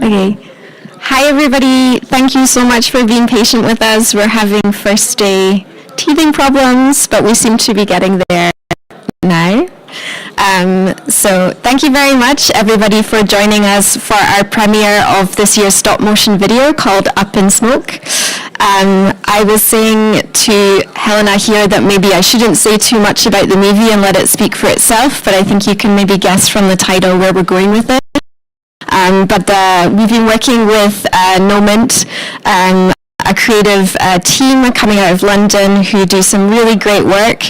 Okay. Hi, everybody. Thank you so much for being patient with us. We're having first day teething problems, but we seem to be getting there now. So thank you very much, everybody, for joining us for our premiere of this year's stop motion video called Up in Smoke. I was saying to Helena here that maybe I shouldn't say too much about the movie and let it speak for itself, but I think you can maybe guess from the title where we're going with it. We've been working with Moment, a creative team coming out of London who do some really great work,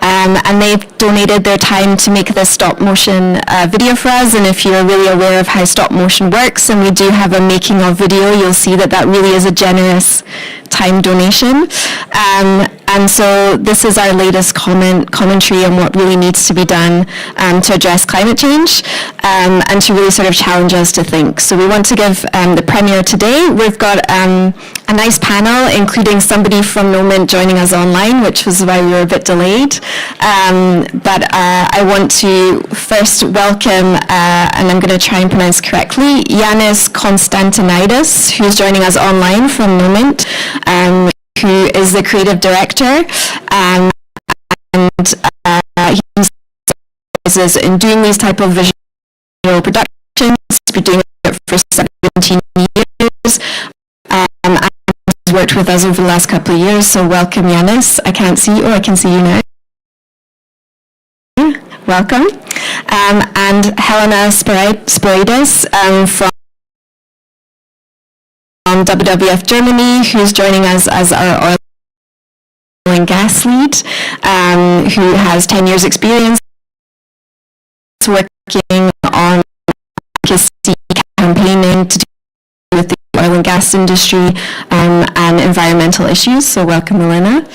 and they've donated their time to make this stop motion video for us. And if you're really aware of how stop motion works, and we do have a making of video, you'll see that that really is a generous time donation. And so this is our latest commentary on what really needs to be done to address climate change and to really sort of challenge us to think. So we want to give the premiere today. We've got a nice panel, including somebody from Moment joining us online, which was why we were a bit delayed. But I want to first welcome, and I'm going to try and pronounce correctly, Yanis Konstantinidis, who's joining us online from Moment, who is the creative director, and he specializes in doing these type of visual productions. He's been doing it for 17 years, and he's worked with us over the last couple of years. So welcome, Yanis. I can't see you, or I can see you now. Welcome. And Helena Sporidis from WWF Germany, who's joining us as our oil and gas lead, who has 10 years experience working on advocacy campaigning to do with the oil and gas industry and environmental issues. So welcome, Elena.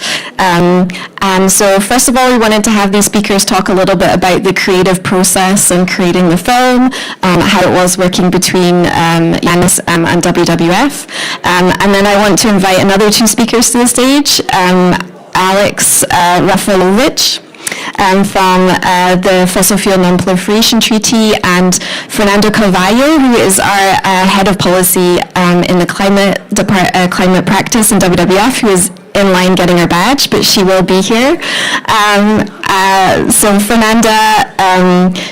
And so first of all, we wanted to have these speakers talk a little bit about the creative process and creating the film, how it was working between Yanis and WWF. And then I want to invite another two speakers to the stage, Alex Rafalovich, from the Fossil Fuel Non-Proliferation Treaty, and Fernando Carvalho, who is our head of policy in the climate practice in WWF, who is in line getting her badge, but she will be here. So Fernanda,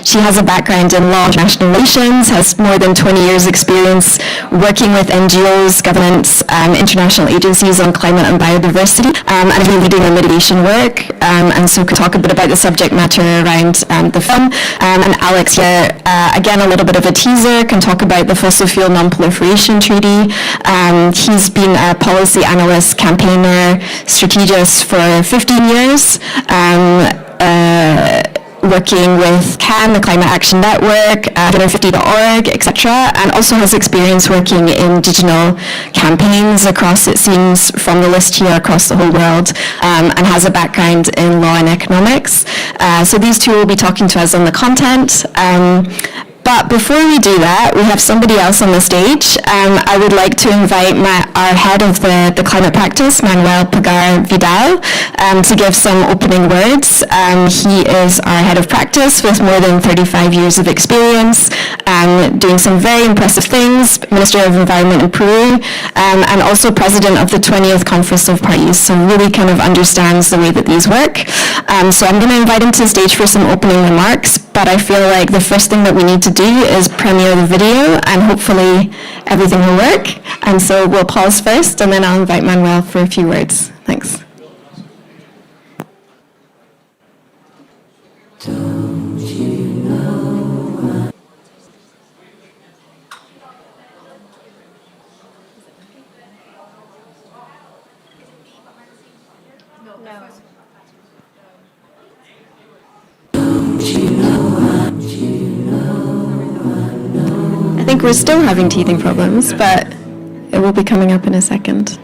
she has a background in law and international relations, has more than 20 years experience working with NGOs, governments, international agencies on climate and biodiversity, and has been leading the mitigation work, and so could talk a bit about the subject matter around the film. And Alex here, again, a little bit of a teaser, can talk about the Fossil Fuel Non-Proliferation Treaty. He's been a policy analyst, campaigner, strategist for 15 years, working with CAN, the Climate Action Network, 50.org, etc., and also has experience working in digital campaigns across, it seems, from the list here, across the whole world, and has a background in law and economics. So these two will be talking to us on the content. But before we do that, we have somebody else on the stage. I would like to invite our head of the climate practice, Manuel Pagar Vidal, to give some opening words. He is our head of practice with more than 35 years of experience, doing some very impressive things, Minister of Environment in Peru, and also president of the 20th Conference of Parties, so really kind of understands the way that these work. So I'm going to invite him to the stage for some opening remarks, but I feel like the first thing that we need to do is premiere the video, and hopefully everything will work. And so we'll pause first, and then I'll invite Manuel for a few words. Thanks. Don't you know? No. Don't you know? Don't you know? I think we're still having teething problems, but it will be coming up in a second.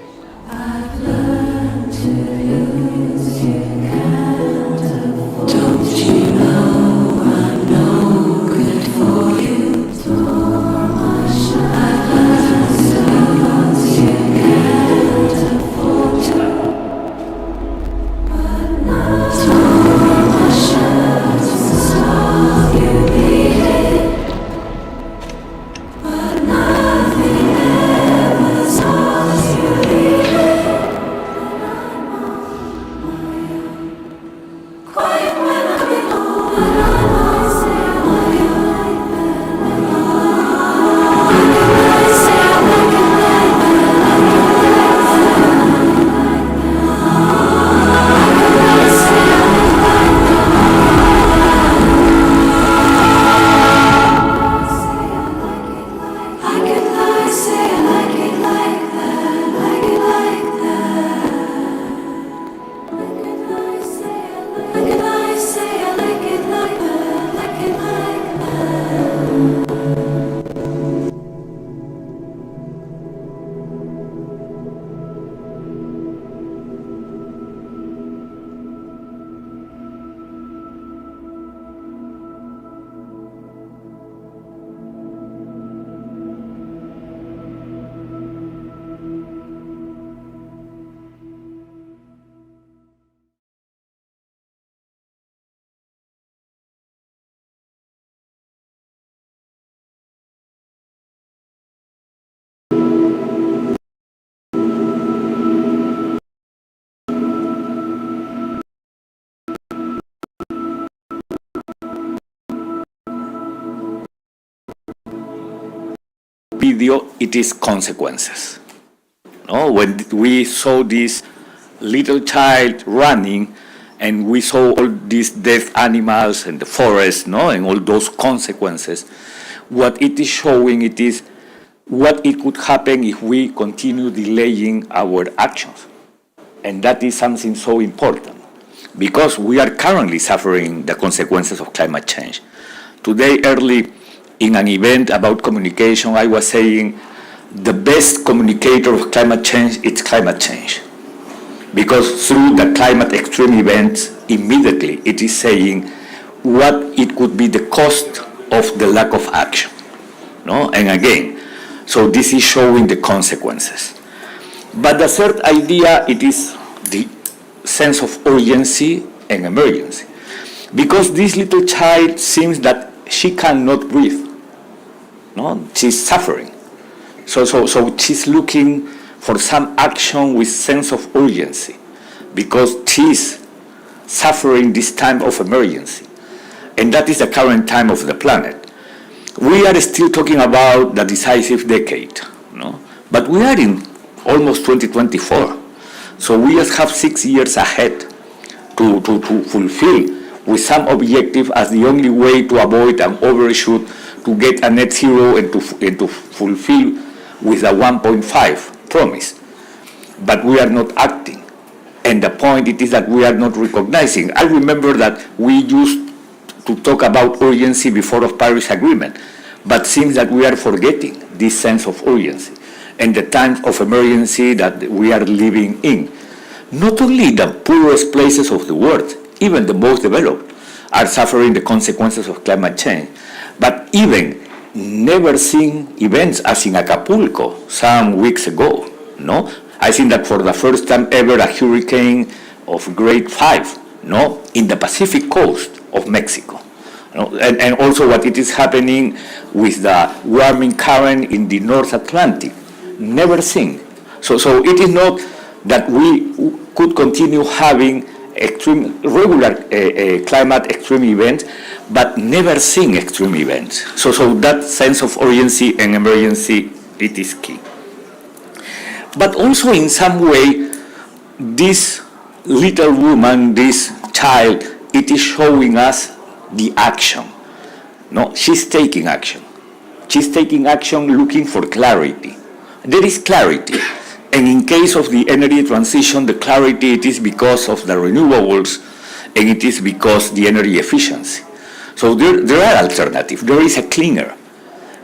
video, it is consequences. No? When we saw this little child running, and we saw all these dead animals and the forest, no, and all those consequences, what it is showing, it is what it could happen if we continue delaying our actions. And that is something so important, because we are currently suffering the consequences of climate change. Today, early in an event about communication, I was saying the best communicator of climate change is climate change. Because through the climate extreme events, immediately it is saying what it could be the cost of the lack of action. No? And again, so this is showing the consequences. But the third idea, it is the sense of urgency and emergency. Because this little child seems that she cannot breathe. No? She's suffering. So she's looking for some action with sense of urgency, because she's suffering this time of emergency. And that is the current time of the planet. We are still talking about the decisive decade, no? But we are in almost 2024. So we just have 6 years ahead to fulfill with some objective as the only way to avoid an overshoot, to get a net zero and to fulfill with a 1.5 promise. But we are not acting. And the point it is that we are not recognizing. I remember that we used to talk about urgency before of Paris Agreement, but seems that we are forgetting this sense of urgency and the times of emergency that we are living in. Not only the poorest places of the world, even the most developed, are suffering the consequences of climate change, but even never seen events as in Acapulco some weeks ago. No, I think that for the first time ever a hurricane of grade 5, no, in the Pacific coast of Mexico. No? And also what it is happening with the warming current in the North Atlantic, never seen. So it is not that we could continue having regular climate extreme events, but never seen extreme events. So that sense of urgency and emergency, it is key. But also in some way, this little woman, this child, it is showing us the action. No, she's taking action. She's taking action looking for clarity. There is clarity. And in case of the energy transition, the clarity, it is because of the renewables, and it is because the energy efficiency. So there are alternatives. There is a cleaner.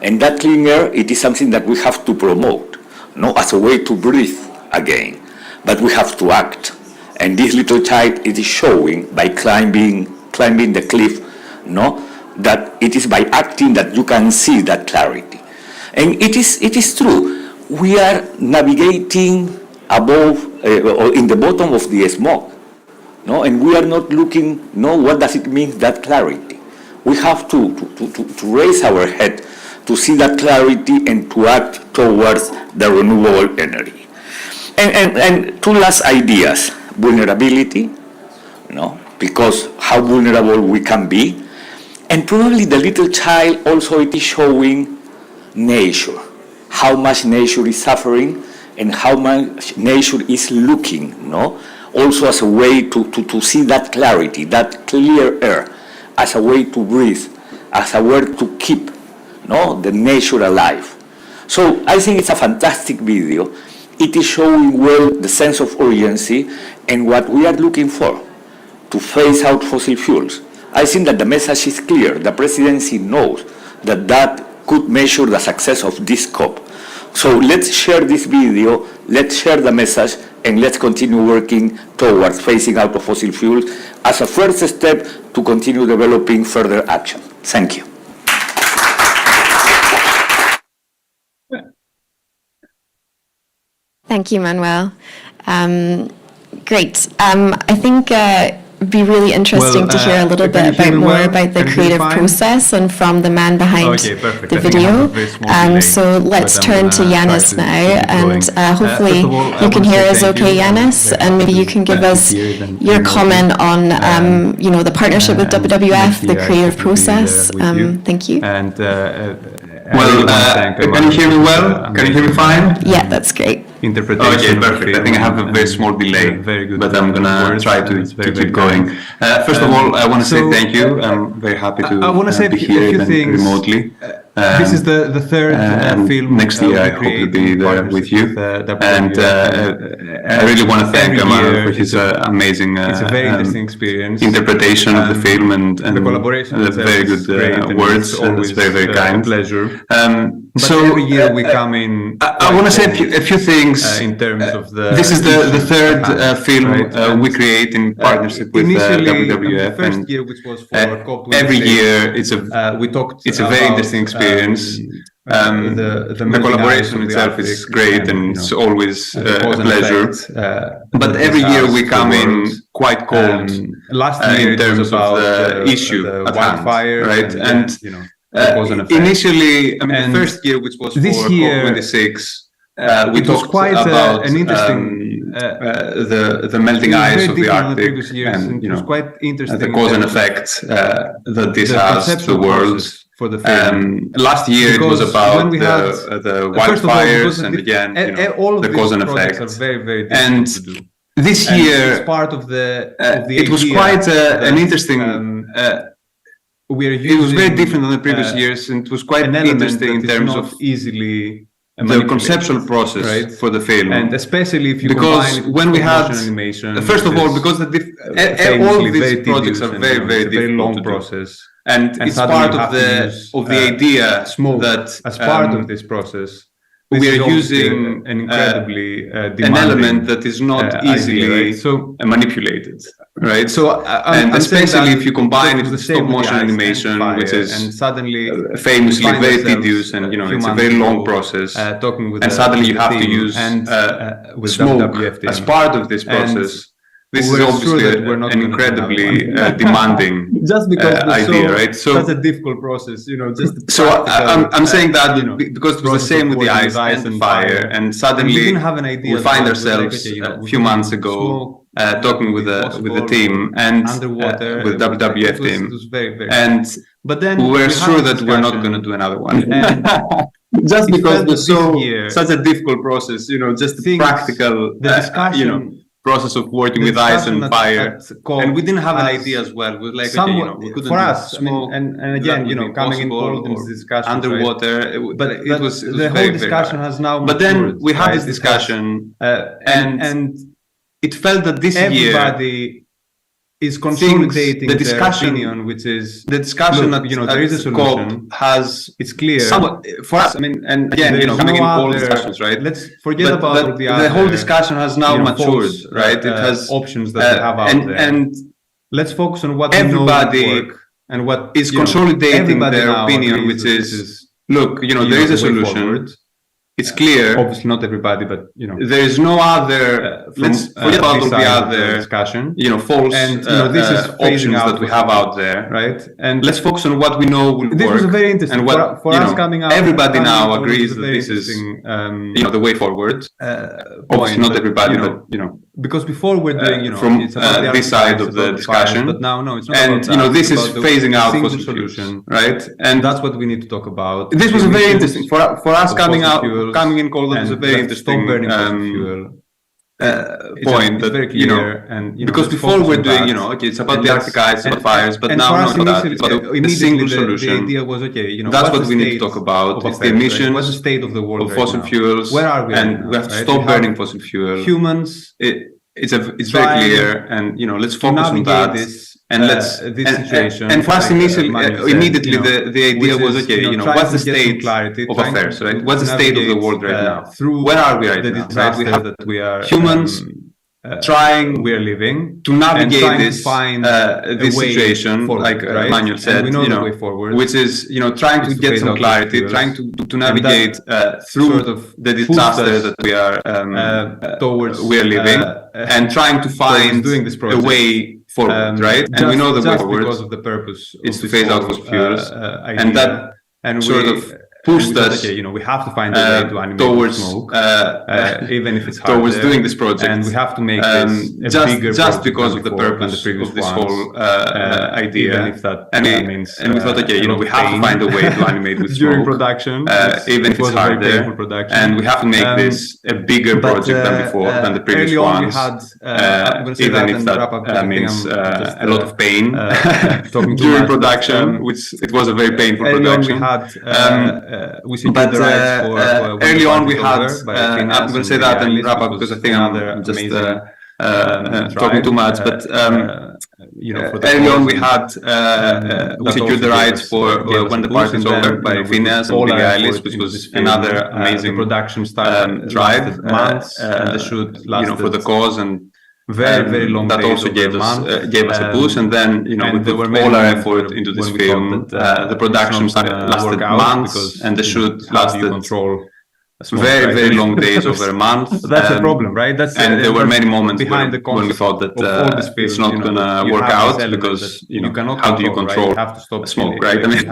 And that cleaner, it is something that we have to promote, no, as a way to breathe again. But we have to act. And this little child, it is showing by climbing the cliff, no, that it is by acting that you can see that clarity. And it is true. We are navigating above or in the bottom of the smoke, no, and we are not looking. No, what does it mean, that clarity? We have to raise our head to see that clarity and to act towards the renewable energy. And two last ideas: vulnerability, no, because how vulnerable we can be, and probably the little child also, it is showing nature. How much nature is suffering and how much nature is looking, no? Also as a way to see that clarity, that clear air, as a way to breathe, as a way to keep, no, the nature alive. So I think it's a fantastic video. It is showing well the sense of urgency and what we are looking for, to phase out fossil fuels. I think that the message is clear. The presidency knows that could measure the success of this COP. So let's share this video, let's share the message, and let's continue working towards phasing out of fossil fuels as a first step to continue developing further action. Thank you. Thank you, Manuel. Great. I think it'd be really interesting to hear a little bit about the creative process and from the man behind the video. So let's turn to Yanis now, and hopefully you can hear us okay, Yanis, and maybe you can give us your comment on the partnership with WWF, the creative process. Thank you. And Well, can you hear me well? Can you hear me fine? Yeah, that's great. Interpretation. Okay, perfect. I think I have a very small delay, but I'm gonna try to keep going. First of all, I want to say thank you. I'm very happy to be here even remotely. This is the third film. Next year, I hope to be there with you. And I really want to thank Amar for his amazing it's a very interesting experience. interpretation of the film and the collaboration. The very good words, and it's very, very kind. Pleasure. But so every year we come in. I want to say a few things in terms of the. This is the third film we create in partnership with WWF. The first year, which was for COP28. Every year, it's a very interesting experience. The collaboration itself is great, and it's always a pleasure. But every year we come in quite cold last year in terms of the issue at hand, right? And initially, I mean, the first year, which was for COP26, we talked quite about an interesting the melting ice of the Arctic, and it was quite interesting the cause and effect that this has to the world. For the film. Last year it was about the wildfires, and again, the cause and effect. Very, very and to do. This year, it's part of the it was quite an interesting. It was very different than the previous years, and it was quite interesting in terms of easily the conceptual process for the film, and especially if you because when we had animation, first of all, because all of these projects are very, very difficult long process. And it's part of the idea that as part of this process, we are using an incredibly an element that is not easily manipulated, right? So, and especially if you combine it with stop motion animation, which is famously very tedious, and it's a very long process. And suddenly you have to use smoke as part of this process. This is obviously an incredibly demanding just because idea, right? So that's a difficult process, just. So I'm saying that because it was the same with the ice and the fire, and suddenly we find ourselves a few months ago talking with the team and with the WWF team, and but then we were sure that we're not going to do another one. Just because it was such a difficult process, just the practical, process of working with ice and fire, and we didn't have an idea as well. We were like, we couldn't for us, smoke, and again, coming in cold in this discussion, underwater, but it was the whole discussion has now. But then we had this discussion, and it felt that this year is consolidating the discussion, opinion, which is the discussion that there is a solution. It's clear for us. I mean, and again, coming in all discussions, right? Let's forget about the whole discussion has now matured, right? It has options that we have out there, and let's focus on what everybody and what is consolidating their opinion, which is look, there is a solution. It's clear. Obviously, not everybody, but there is no other. Let's forget about all the other discussion. False and this is options that we have out there, right? And let's focus on what we know will work. This was very interesting. And what for us coming out, everybody now agrees that this is the way forward. Obviously, not everybody, but because before we're doing from it's about this side of the discussion, but now no, it's not. And this is phasing out fossil solution, right? And that's what we need to talk about. This was very interesting for us coming in cold. That was a very interesting point. It's very clear, and because before we're doing, it's about the Arctic ice, about fires, but now it's about a single solution. The idea was that's what we need to talk about. It's the emissions what's the state of the world of fossil fuels. Where are we? And we have to stop burning fossil fuel. Humans. It's very clear, and let's focus on that. And let's this situation. And for us, immediately the idea was what's the state of affairs, right? What's the state of the world right now? Where are we right now? Right? We have that we are humans trying. We are living to navigate this situation, forward, like right? Manuel said, we know the way forward, which is trying to get some clarity, trying to navigate through sort of the disaster that we are we are living, and trying to find a way forward, right? And we know the way forward because of the purpose is to phase out fossil fuels, and that sort of pushed us, we have to find a way to animate towards smoke, even if it's hard, towards doing this project, and we have to make this a bigger just because of the purpose of this whole idea. Even if that means and we thought, okay, we have to find a way to animate with during smoke, production, even if it's harder, and we have to make this a bigger project than before, than the previous ones, even if that means a lot of pain during production, which it was a very painful production. But early on we had, I'm going to say that and wrap up because I think I'm just talking too much, but early on we had, we secured the rights for When the Party's Over by Phineas and Billie Eilish, which was another amazing production started drive months, and the shoot lasted for the cause, and very long that also gave us a push. And then we put all our effort into this film. The production lasted months, and the shoot lasted very long days, over a month. That's a problem, right? And there were many moments when we thought that it's not going to work out, because how do you control smoke, right? I mean,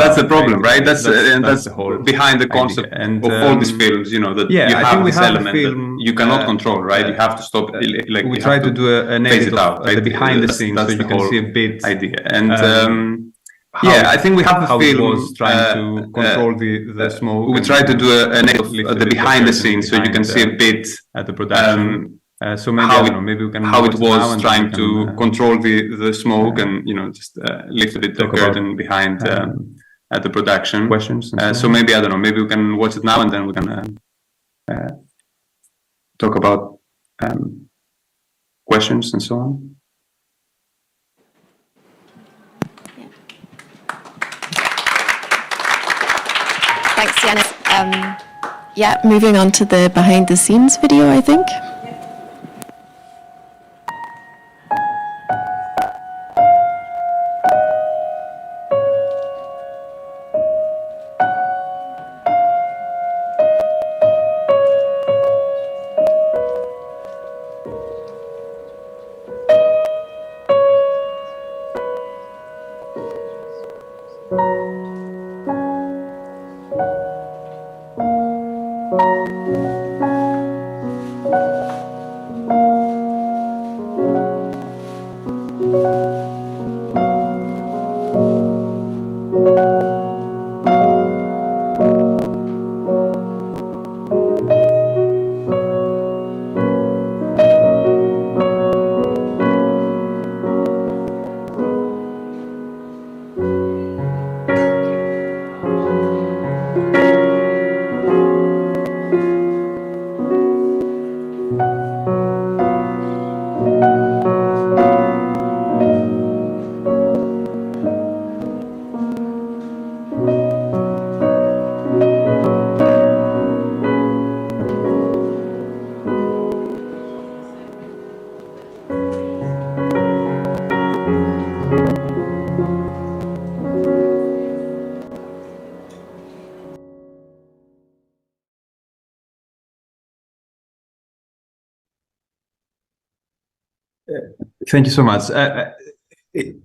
that's the problem, right? That's behind the concept of all these films, that you have this element that you cannot control, right? You have to stop, like we try to do an edit it out, right? The behind the scenes, so you can see a bit idea. And I think we have the film was trying to control the smoke. We try to do an edit of the behind the scenes, so you can see a bit at the production. So maybe maybe we can how it was trying to control the smoke, and just lift a bit the curtain behind at the production. Questions. So maybe I don't know. Maybe we can watch it now, and then we can talk about questions and so on. Thanks, Yanis. Yeah, moving on to the behind the scenes video, I think. Thank you so much.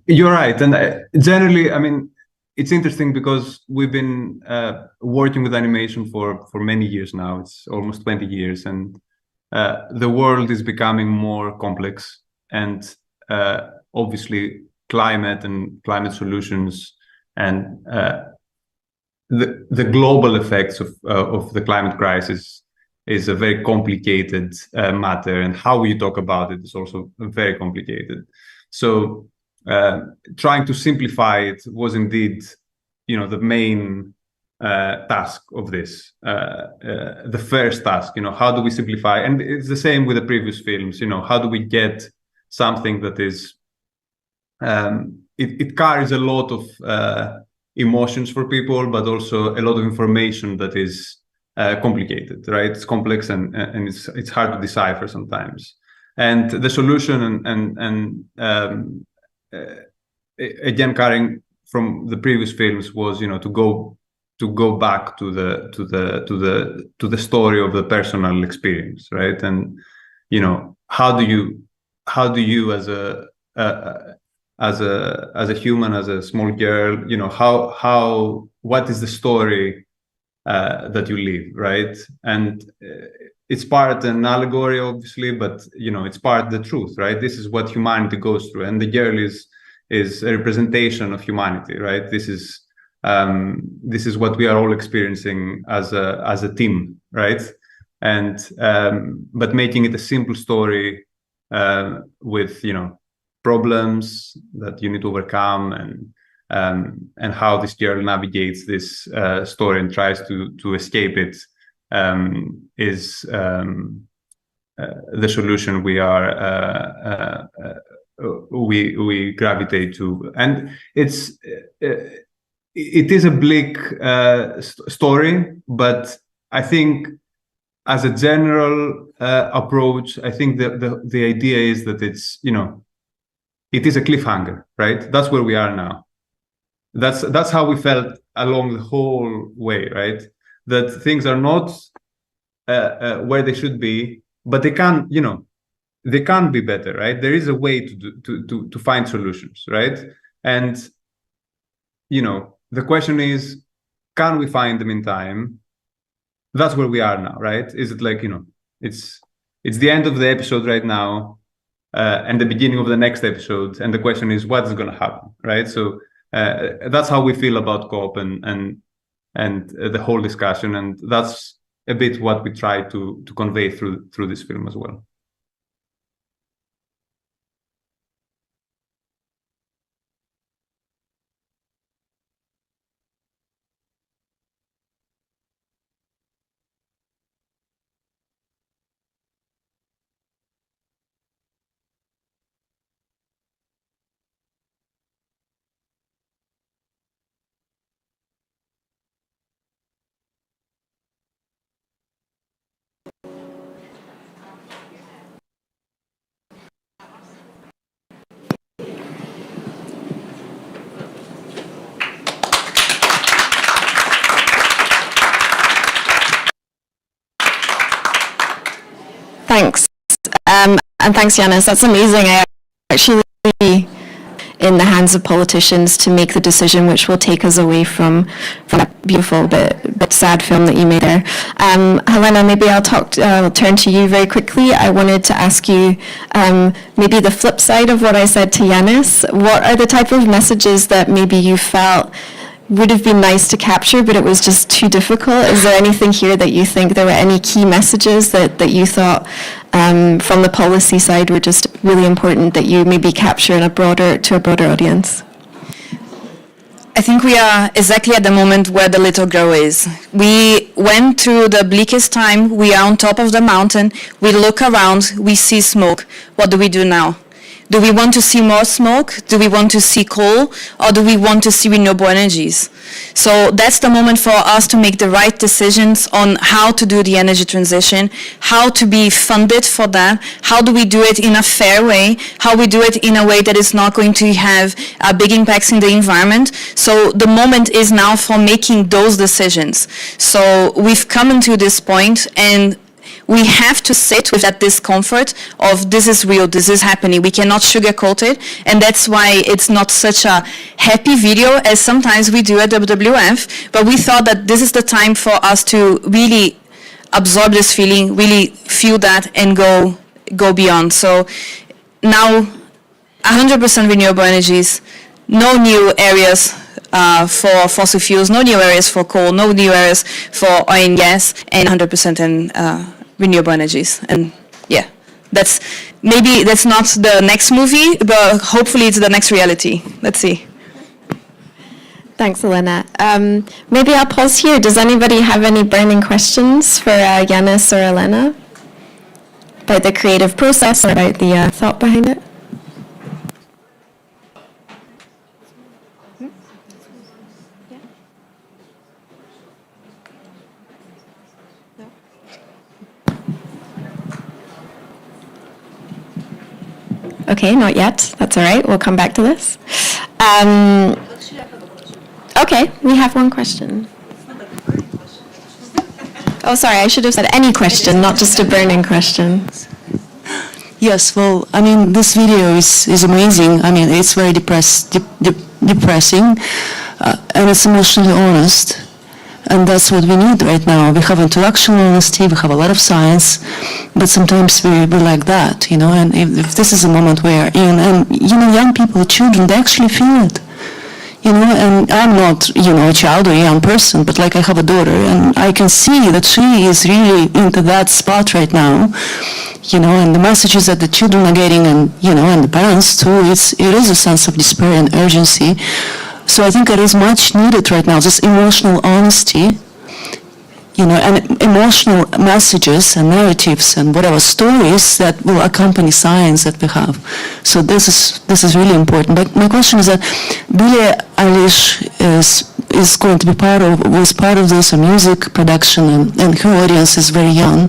You're right. And generally, I mean, it's interesting because we've been working with animation for many years now. It's almost 20 years. And the world is becoming more complex. And obviously, climate and climate solutions and the global effects of the climate crisis is a very complicated matter, and how you talk about it is also very complicated. So trying to simplify it was indeed, the main task of this, the first task. How do we simplify? And it's the same with the previous films. How do we get something that is it carries a lot of emotions for people, but also a lot of information that is complicated, right? It's complex and it's hard to decipher sometimes. And the solution again, carrying from the previous films was, to go back to the story of the personal experience, right? And how do you as a human, as a small girl, how what is the story that you live, right? And it's part an allegory, obviously, but it's part the truth, right? This is what humanity goes through, and the girl is a representation of humanity, right? This is what we are all experiencing as a team, right? And but making it a simple story with problems that you need to overcome, and how this girl navigates this story and tries to escape it is the solution we gravitate to. And it is a bleak story, but I think as a general approach, I think the idea is that it's it is a cliffhanger, right? That's where we are now. That's how we felt along the whole way, right? That things are not where they should be, but they can be better, right? There is a way to find solutions, right? And the question is, can we find them in time? That's where we are now, right? Is it like it's the end of the episode right now, and the beginning of the next episode, and the question is, what's going to happen, right? So that's how we feel about COP and the whole discussion, and that's a bit what we try to convey through this film as well. Thanks. And thanks, Yanis. That's amazing. I actually in the hands of politicians to make the decision which will take us away from that beautiful but sad film that you made there. Helena, maybe I'll turn to you very quickly. I wanted to ask you maybe the flip side of what I said to Yanis. What are the type of messages that maybe you felt would have been nice to capture, but it was just too difficult? Is there anything here that you think there were any key messages that you thought from the policy side were just really important that you maybe capture to a broader audience? I think we are exactly at the moment where the little girl is. We went through the bleakest time. We are on top of the mountain. We look around. We see smoke. What do we do now? Do we want to see more smoke? Do we want to see coal? Or do we want to see renewable energies? So that's the moment for us to make the right decisions on how to do the energy transition, how to be funded for that, how do we do it in a fair way, how we do it in a way that is not going to have big impacts in the environment. So the moment is now for making those decisions. So we've come to this point, and we have to sit with that discomfort of this is real, this is happening. We cannot sugarcoat it, and that's why it's not such a happy video as sometimes we do at WWF, but we thought that this is the time for us to really absorb this feeling, really feel that, and go beyond. So now 100% renewable energies, no new areas for fossil fuels, no new areas for coal, no new areas for oil and gas, and 100% in renewable energies. And yeah, that's not the next movie, but hopefully it's the next reality. Let's see. Thanks, Elena. Maybe I'll pause here. Does anybody have any burning questions for Yanis or Elena about the creative process or about the thought behind it? Okay, not yet. That's all right. We'll come back to this. Okay, we have one question. Oh, sorry, I should have said any question, not just a burning question. Yes, well, I mean, this video is amazing. I mean, it's very depressing. and it's emotionally honest. And that's what we need right now. We have intellectual honesty, we have a lot of science, but sometimes we like that, you know, and if this is a moment where, and you know, young people, children, they actually feel it. You know, and I'm not, you know, a child or a young person, but like I have a daughter, and I can see that she is really into that spot right now, you know, and the messages that the children are getting, and, you know, and the parents too, it is a sense of despair and urgency. So I think it is much needed right now, this emotional honesty, you know, and emotional messages and narratives and whatever stories that will accompany science that we have. So this is really important. But my question is that Billie Eilish is going to be was part of this music production, and her audience is very young.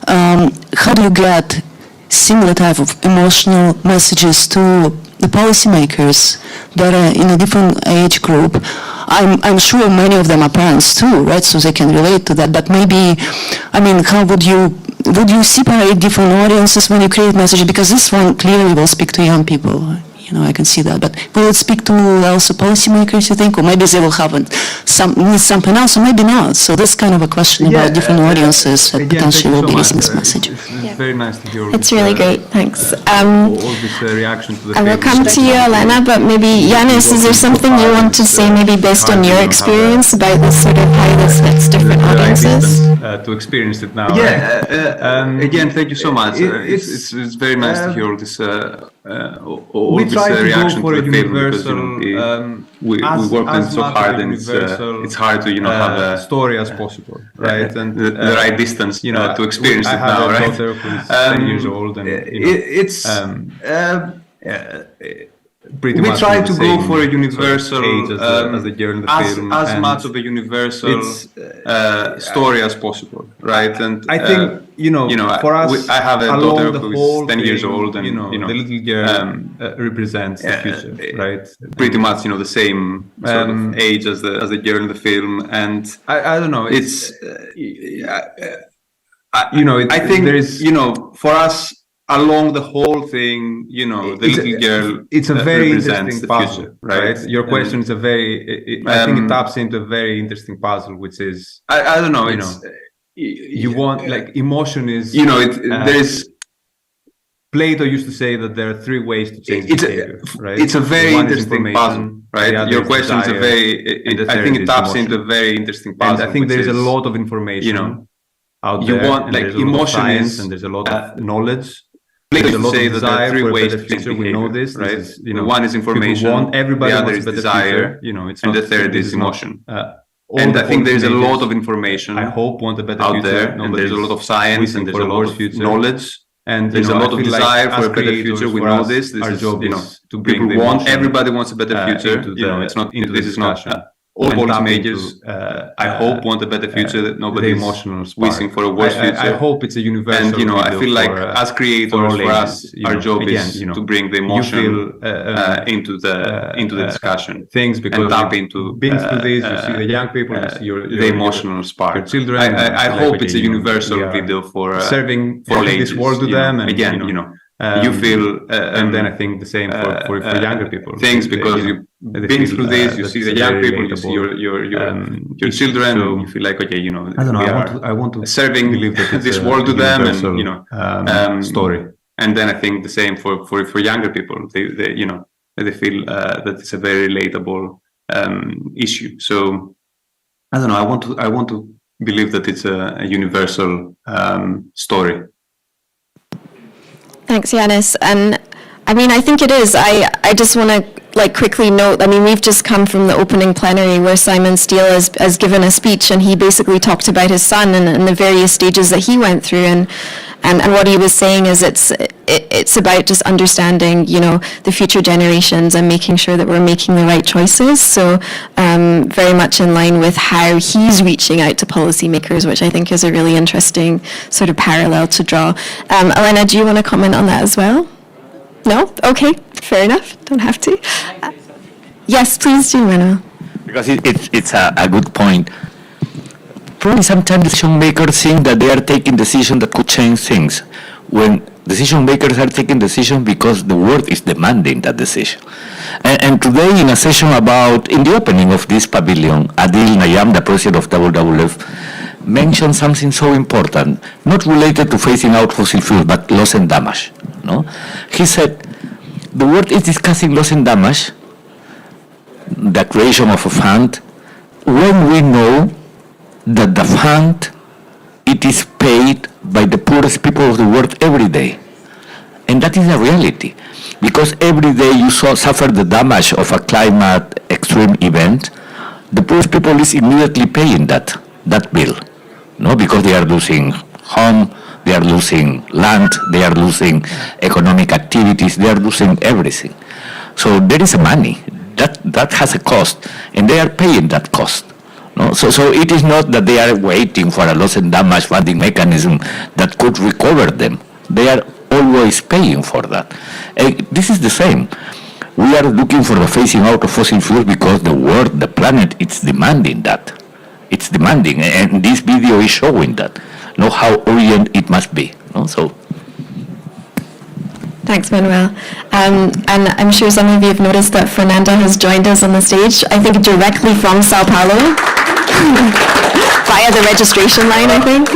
How do you get similar type of emotional messages to the policymakers that are in a different age group? I'm sure many of them are parents too, right? So they can relate to that. But maybe, I mean, how would you separate different audiences when you create messages? Because this one clearly will speak to young people. You know, I can see that. But will it speak to also policymakers, you think? Or maybe they will have something else, or maybe not. So that's kind of a question about different audiences that potentially will be using this message. It's very nice to hear all It's this, really great, thanks. all this reaction to the I will film. come to you, Elena, but maybe, Yanis, is there something you want to say, maybe based on your experience, about this sort of how this hits different audiences? To experience it now. Yeah, right? again, thank you so much. It's very nice to hear all this reaction to the film, because we worked on it so hard, and it's hard to have a story as possible, right? And the right distance, to experience it now, right? I have a daughter who's 10 years old, and pretty we much try the to same go for a universal age as the girl in the film, as and much of a universal story as possible, right? And I think for us, I have a daughter who is 10 years thing, old, and the little girl represents the future, right? Pretty much, the same sort of age as the girl in the film, and I don't know. It's I think there is for us, along the whole thing, the little girl. It's a very interesting puzzle, future, right? Your question is a very. I think it taps into a very interesting puzzle, which is I don't know. You want, like, emotion is. There's. Plato used to say that there are three ways to change behavior, right? It's a very interesting puzzle, right? Your question is a very. I think it taps into a very interesting puzzle. And I think there is a lot of information out there. You want, like, emotion is, and there's a lot of knowledge. There's a lot of desire for a better future. We know this, right? One is information, everybody the other is desire, and the third is emotion. And I think there's a lot of information. I hope want a better out future. there, and there's a lot of science, and there's a lot of knowledge, and there's a lot of desire for a better future. We know this. This is, to bring people want. Everybody wants a better future. It's not. This is not. All policymakers, I hope, want a better future. That nobody is wishing for a worse future. I hope it's a universal. And I feel like as creators, for us, our job is to bring the emotion into the discussion. Things, because and tap into being through this, you see the young people, you see the emotional spark. Your children. I hope it's a universal video for serving for this world to them, and again, you feel, and then I think the same for younger people. Things, because you've been through this, you see the young people, you see your children, and you feel like, okay, I don't know. I want to serving this world to them, and story. And then I think the same for younger people. They feel that it's a very relatable issue. So I don't know. I want to believe that it's a universal story. Thanks, Yanis. And I mean, I think it is. I just want to quickly note, I mean, we've just come from the opening plenary where Simon Steele has given a speech, and he basically talked about his son and the various stages that he went through. And what he was saying is it's about just understanding, the future generations and making sure that we're making the right choices. So very much in line with how he's reaching out to policymakers, which I think is a really interesting sort of parallel to draw. Elena, do you want to comment on that as well? No? Okay, fair enough. Don't have to. Yes, please do, Manuel. Because it's a good point. Probably sometimes decision makers think that they are taking decisions that could change things, when Decision makers are taking decisions because the world is demanding that decision. And today, in a session in the opening of this pavilion, Adil Nayam, the president of WWF, mentioned something so important, not related to phasing out fossil fuels, but loss and damage. No? He said, the world is discussing loss and damage, the creation of a fund, when we know that the fund, it is paid by the poorest people of the world every day. And that is a reality. Because every day you suffer the damage of a climate extreme event, the poorest people is immediately paying that bill. No, because they are losing home, they are losing land, they are losing economic activities, they are losing everything. So there is money that has a cost, and they are paying that cost. No? So it is not that they are waiting for a loss and damage funding mechanism that could recover them. They are always paying for that. And this is the same. We are looking for the phasing out of fossil fuels because the world, the planet, it's demanding that. It's demanding, and this video is showing that. Know how urgent it must be. No? So. Thanks, Manuel. And I'm sure some of you have noticed that Fernanda has joined us on the stage, I think directly from Sao Paulo, via the registration line, I think.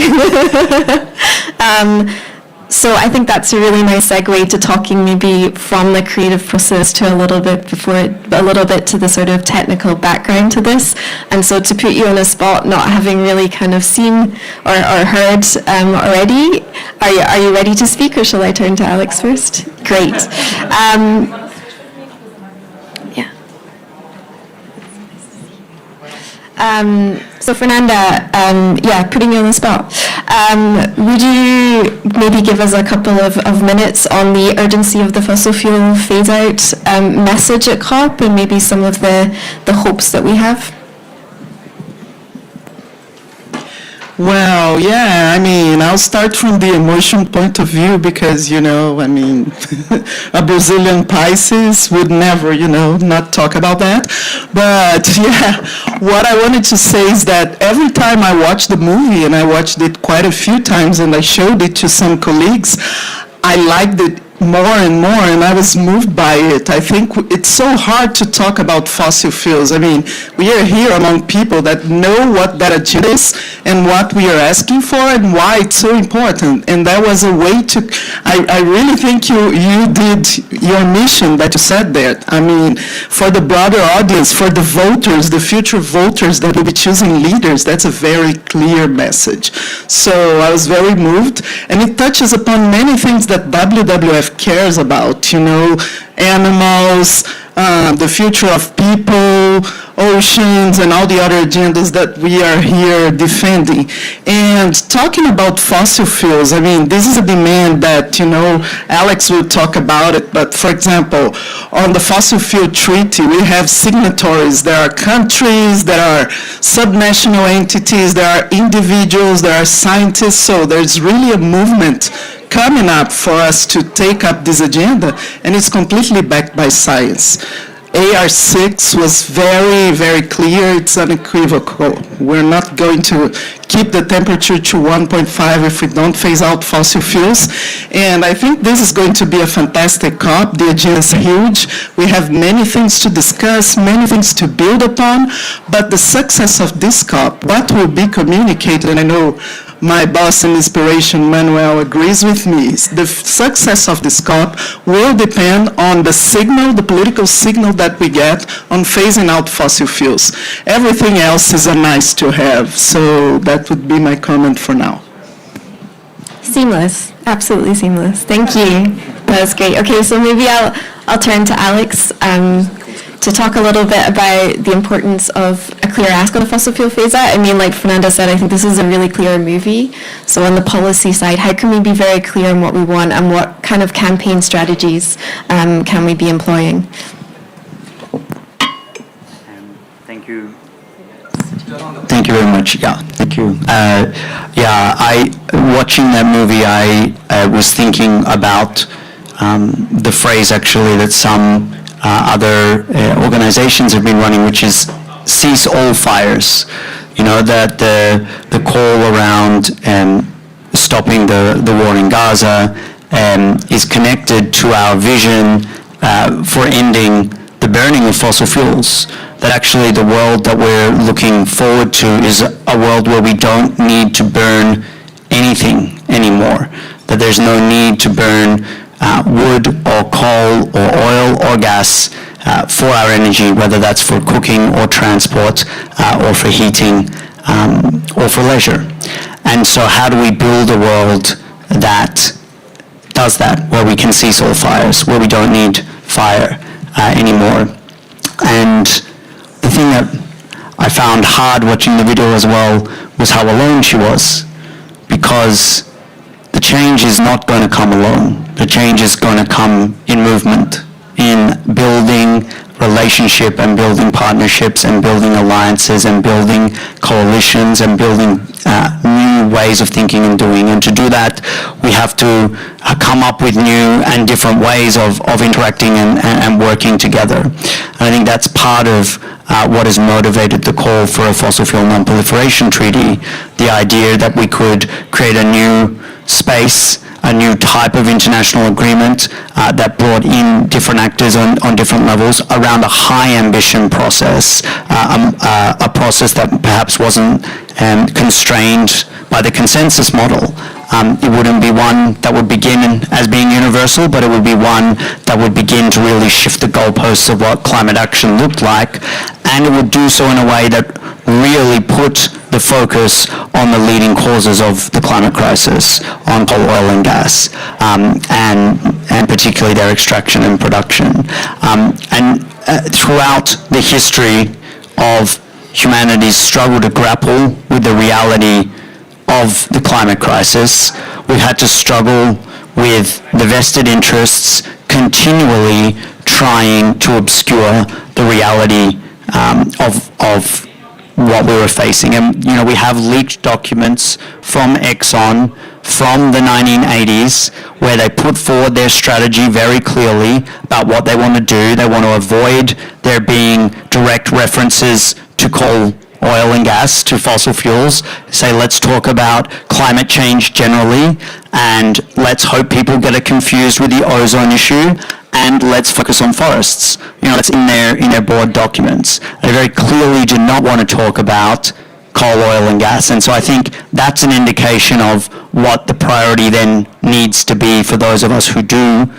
So I think that's a really nice segue to talking maybe from the creative process to a little bit to the sort of technical background to this. And so to put you on a spot, not having really kind of seen or heard already, are you ready to speak, or shall I turn to Alex first? Great. So Fernanda, putting you on the spot. Would you maybe give us a couple of minutes on the urgency of the fossil fuel phase-out message at COP, and maybe some of the hopes that we have? Well, yeah, I mean, I'll start from the emotion point of view because, a Brazilian Pisces would never, not talk about that. But, yeah, what I wanted to say is that every time I watch the movie, and I watched it quite a few times, and I showed it to some colleagues, I liked it more and more, and I was moved by it. I think it's so hard to talk about fossil fuels. I mean, we are here among people that know what that agenda is and what we are asking for and why it's so important. And that was a way to, I really think you did your mission that you said there. I mean, for the broader audience, for the voters, the future voters that will be choosing leaders, that's a very clear message. So I was very moved, and it touches upon many things that WWF cares about, animals, the future of people, oceans, and all the other agendas that we are here defending. And talking about fossil fuels, I mean, this is a demand that, Alex will talk about it, but for example, on the fossil fuel treaty, we have signatories. There are countries, there are subnational entities, there are individuals, there are scientists, so there's really a movement coming up for us to take up this agenda, and it's completely backed by science. AR6 was very, very clear. It's unequivocal. We're not going to keep the temperature to 1.5 if we don't phase out fossil fuels. And I think this is going to be a fantastic COP. The agenda is huge. We have many things to discuss, many things to build upon. But the success of this COP, what will be communicated, and I know my boss and inspiration, Manuel, agrees with me. The success of this COP will depend on the signal, the political signal that we get on phasing out fossil fuels. Everything else is a nice to have. So that would be my comment for now. Seamless, absolutely seamless. Thank you. That was great. Okay, so maybe I'll turn to Alex to talk a little bit about the importance of a clear ask on the fossil fuel phase-out. I mean, like Fernanda said, I think this is a really clear movie. So on the policy side, how can we be very clear on what we want, and what kind of campaign strategies can we be employing? Thank you. Thank you very much. Yeah, thank you. Watching that movie, I was thinking about the phrase actually that some other organizations have been running, which is cease all fires. That the call around stopping the war in Gaza is connected to our vision for ending the burning of fossil fuels. That actually the world that we're looking forward to is a world where we don't need to burn anything anymore. That there's no need to burn wood or coal or oil or gas for our energy, whether that's for cooking or transport or for heating or for leisure. And so how do we build a world that does that, where we can cease all fires, where we don't need fire anymore? And the thing that I found hard watching the video as well was how alone she was, because the change is not going to come alone. The change is going to come in movement, in building relationship and building partnerships and building alliances and building coalitions and building new ways of thinking and doing. And to do that, we have to come up with new and different ways of interacting and working together. And I think that's part of what has motivated the call for a fossil fuel non-proliferation treaty, the idea that we could create a new space, a new type of international agreement that brought in different actors on different levels around a high ambition process, a process that perhaps wasn't constrained by the consensus model. It wouldn't be one that would begin as being universal, but it would be one that would begin to really shift the goalposts of what climate action looked like, and it would do so in a way that really put the focus on the leading causes of the climate crisis, on coal, oil and gas, and particularly their extraction and production. Throughout the history of humanity's struggle to grapple with the reality of the climate crisis, we've had to struggle with the vested interests continually trying to obscure the reality of what we were facing. And, you know, we have leaked documents from Exxon from the 1980s where they put forward their strategy very clearly about what they want to do. They want to avoid there being direct references to coal, oil and gas, to fossil fuels. Say, let's talk about climate change generally, and let's hope people get it confused with the ozone issue, and let's focus on forests. You know, that's in their board documents. They very clearly do not want to talk about coal, oil and gas. And so I think that's an indication of what the priority then needs to be for those of us who do,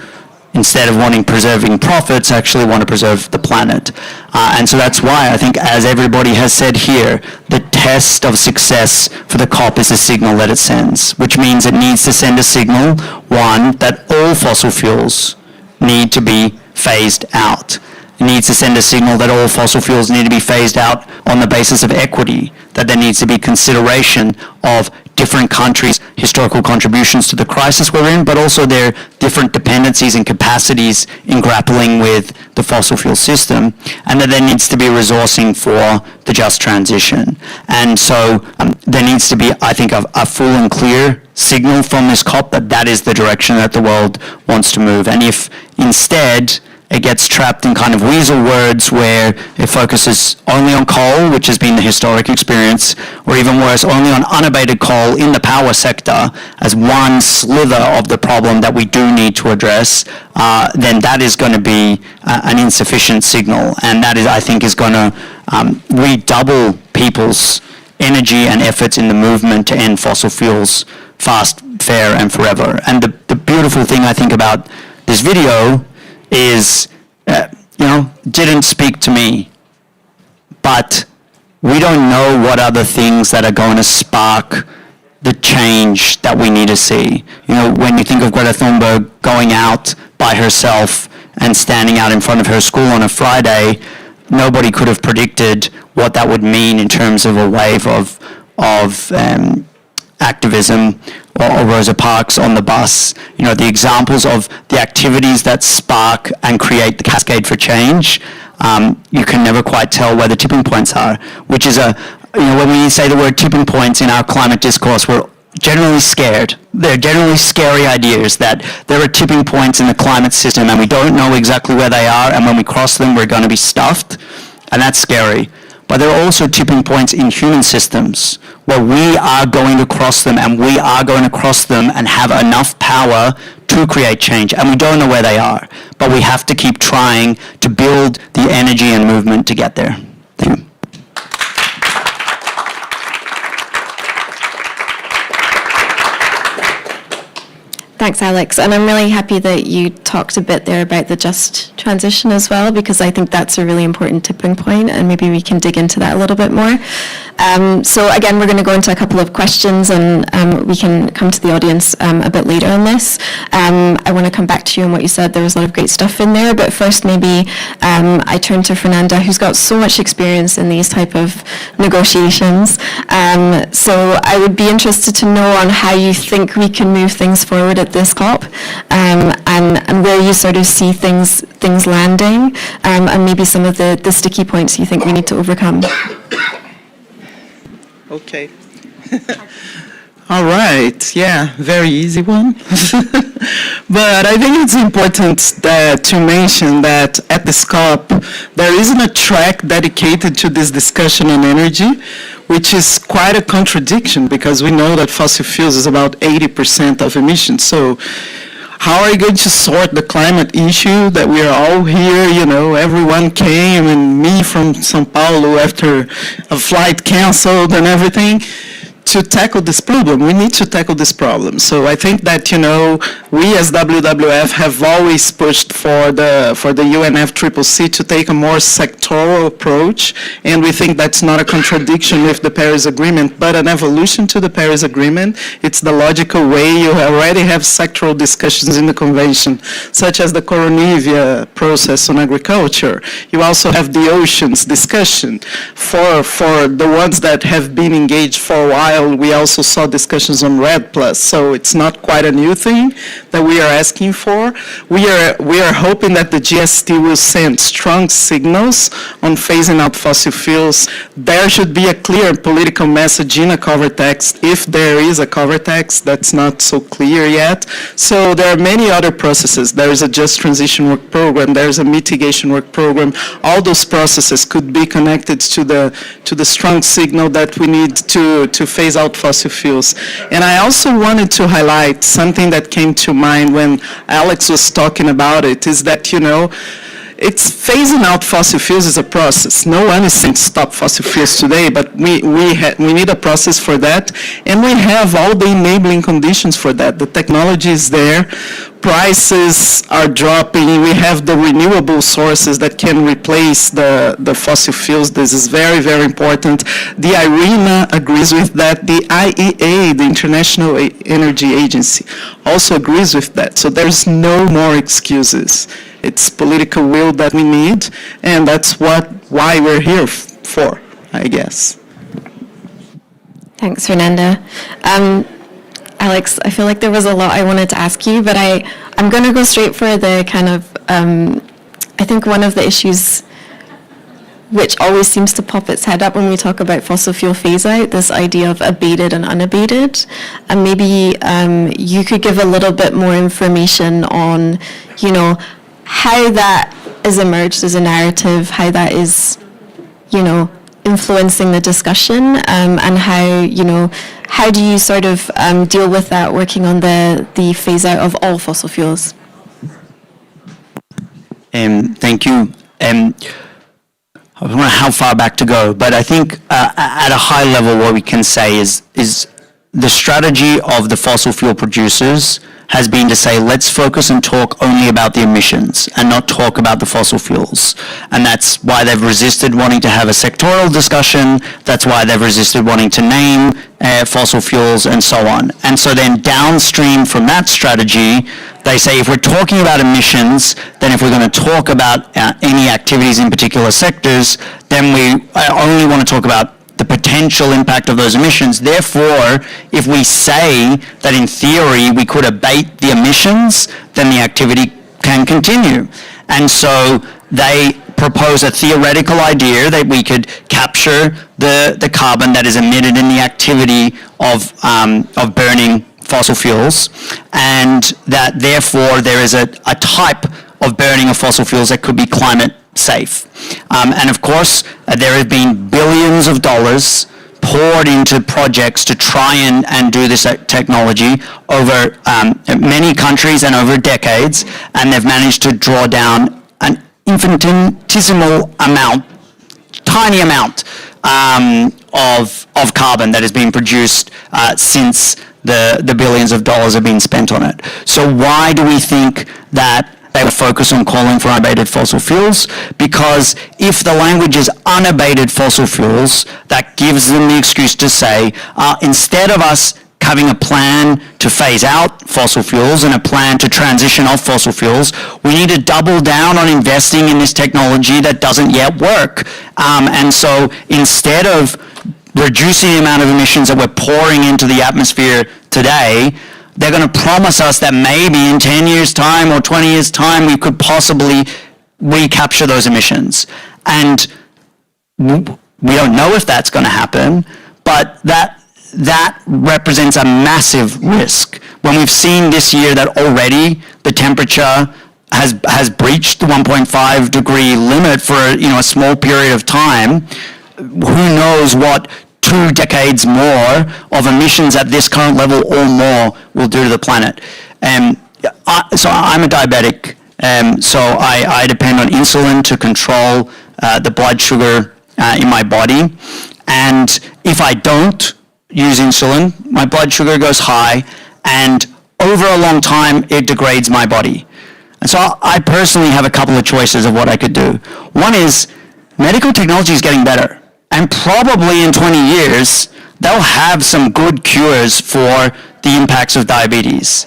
instead of wanting preserving profits, actually want to preserve the planet. And so that's why I think, as everybody has said here, the test of success for the COP is the signal that it sends, which means it needs to send a signal, one, that all fossil fuels need to be phased out. It needs to send a signal that all fossil fuels need to be phased out on the basis of equity, that there needs to be consideration of different countries' historical contributions to the crisis we're in, but also their different dependencies and capacities in grappling with the fossil fuel system, and that there needs to be resourcing for the just transition. And so there needs to be, I think, a full and clear signal from this COP that that is the direction that the world wants to move. And if instead it gets trapped in kind of weasel words where it focuses only on coal, which has been the historic experience, or even worse, only on unabated coal in the power sector as one slither of the problem that we do need to address, then that is going to be an insufficient signal. And that is, I think, is going to redouble people's energy and efforts in the movement to end fossil fuels fast, fair, and forever. And the beautiful thing, I think, about this video is, didn't speak to me, but we don't know what other things that are going to spark the change that we need to see. You know, when you think of Greta Thunberg going out by herself and standing out in front of her school on a Friday, nobody could have predicted what that would mean in terms of a wave of activism, or Rosa Parks on the bus. You know, the examples of the activities that spark and create the cascade for change, you can never quite tell where the tipping points are, which is when we say the word tipping points in our climate discourse, we're generally scared. They're generally scary ideas that there are tipping points in the climate system and we don't know exactly where they are, and when we cross them, we're going to be stuffed, and that's scary. but there are also tipping points in human systems where we are going to cross them, and we are going to cross them and have enough power to create change. And we don't know where they are, but we have to keep trying to build the energy and movement to get there. Thank you. Thanks, Alex. And I'm really happy that you talked a bit there about the just transition as well, because I think that's a really important tipping point, and maybe we can dig into that a little bit more. So again, we're going to go into a couple of questions, and we can come to the audience a bit later on this. I want to come back to you on what you said. There was a lot of great stuff in there, but first maybe I turn to Fernanda, who's got so much experience in these type of negotiations. So I would be interested to know on how you think we can move things forward at this COP, and where you sort of see things landing, and maybe some of the sticky points you think we need to overcome. Okay. All right. Yeah, very easy one. But I think it's important to mention that at the COP, there isn't a track dedicated to this discussion on energy, which is quite a contradiction because we know that fossil fuels is about 80% of emissions. So how are you going to sort the climate issue that we are all here, everyone came, and me from São Paulo after a flight canceled and everything, to tackle this problem? We need to tackle this problem. So I think that, we as WWF have always pushed for the UNFCCC to take a more sectoral approach, and we think that's not a contradiction with the Paris Agreement, but an evolution to the Paris Agreement. It's the logical way. You already have sectoral discussions in the convention, such as the Coronivia process on agriculture. You also have the oceans discussion. For the ones that have been engaged for a while, we also saw discussions on REDD+, so it's not quite a new thing that we are asking for. We are hoping that the GST will send strong signals on phasing out fossil fuels. There should be a clear political message in a cover text, if there is a cover text. That's not so clear yet. So there are many other processes. There is a just transition work program. There is a mitigation work program. All those processes could be connected to the strong signal that we need to phase out fossil fuels. And I also wanted to highlight something that came to mind when Alex was talking about it, is that, it's phasing out fossil fuels is a process. No one is saying stop fossil fuels today, but we need a process for that, and we have all the enabling conditions for that. The technology is there, prices are dropping, we have the renewable sources that can replace the fossil fuels. This is very, very important. The IRENA agrees with that. The IEA, the International Energy Agency, also agrees with that. So there's no more excuses. It's political will that we need, and that's why we're here for, I guess. Thanks, Fernanda. Alex, I feel like there was a lot I wanted to ask you, but I'm going to go straight for the kind of, I think one of the issues which always seems to pop its head up when we talk about fossil fuel phase out, this idea of abated and unabated. And maybe you could give a little bit more information on, how that has emerged as a narrative, how that is, influencing the discussion, and how do you sort of deal with that working on the phase out of all fossil fuels? Thank you. I don't know how far back to go, but I think at a high level what we can say is the strategy of the fossil fuel producers has been to say, let's focus and talk only about the emissions and not talk about the fossil fuels. And that's why they've resisted wanting to have a sectoral discussion. That's why they've resisted wanting to name fossil fuels and so on. And so then downstream from that strategy, they say if we're talking about emissions, then if we're going to talk about any activities in particular sectors, then we only want to talk about the potential impact of those emissions. Therefore, if we say that in theory we could abate the emissions, then the activity can continue. And so they propose a theoretical idea that we could capture the carbon that is emitted in the activity of burning fossil fuels, and that therefore there is a type of burning of fossil fuels that could be climate safe. And of course, there have been billions of dollars poured into projects to try and do this technology over many countries and over decades, and they've managed to draw down an infinitesimal amount, tiny amount of carbon that has been produced since the billions of dollars have been spent on it. So why do we think that they would focus on calling for unabated fossil fuels? Because if the language is unabated fossil fuels, that gives them the excuse to say, instead of us having a plan to phase out fossil fuels and a plan to transition off fossil fuels, we need to double down on investing in this technology that doesn't yet work. And so instead of reducing the amount of emissions that we're pouring into the atmosphere today, they're going to promise us that maybe in 10 years' time or 20 years' time, we could possibly recapture those emissions. And we don't know if that's going to happen, but that represents a massive risk. When we've seen this year that already the temperature has breached the 1.5 degree limit for a small period of time, who knows what 2 decades more of emissions at this current level or more will do to the planet. So I'm a diabetic, so I depend on insulin to control the blood sugar in my body. And if I don't use insulin, my blood sugar goes high, and over a long time, it degrades my body. And so I personally have a couple of choices of what I could do. One is medical technology is getting better. And probably in 20 years, they'll have some good cures for the impacts of diabetes.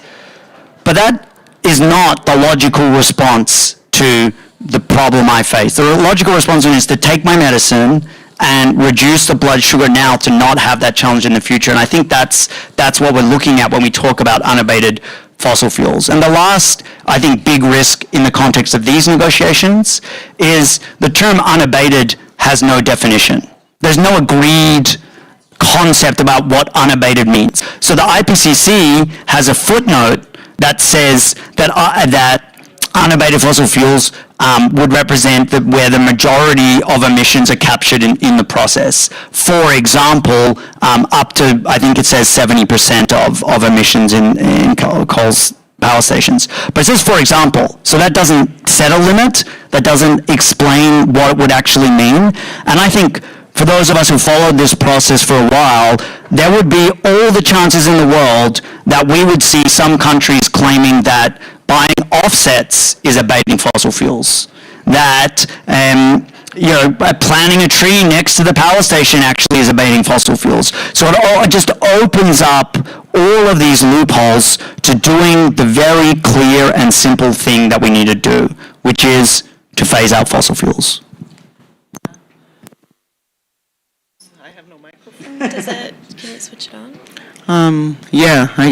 But that is not the logical response to the problem I face. The logical response is to take my medicine and reduce the blood sugar now to not have that challenge in the future. And I think that's what we're looking at when we talk about unabated fossil fuels. And the last, I think, big risk in the context of these negotiations is the term unabated has no definition. There's no agreed concept about what unabated means. So the IPCC has a footnote that says that unabated fossil fuels would represent where the majority of emissions are captured in the process. For example, up to, I think it says 70% of emissions in coal's power stations. But it says, for example, so that doesn't set a limit, that doesn't explain what it would actually mean. And I think for those of us who followed this process for a while, there would be all the chances in the world that we would see some countries claiming that buying offsets is abating fossil fuels, that planting a tree next to the power station actually is abating fossil fuels. So it just opens up all of these loopholes to doing the very clear and simple thing that we need to do, which is to phase out fossil fuels. I have no microphone. Can we switch it on? Yeah, I guess.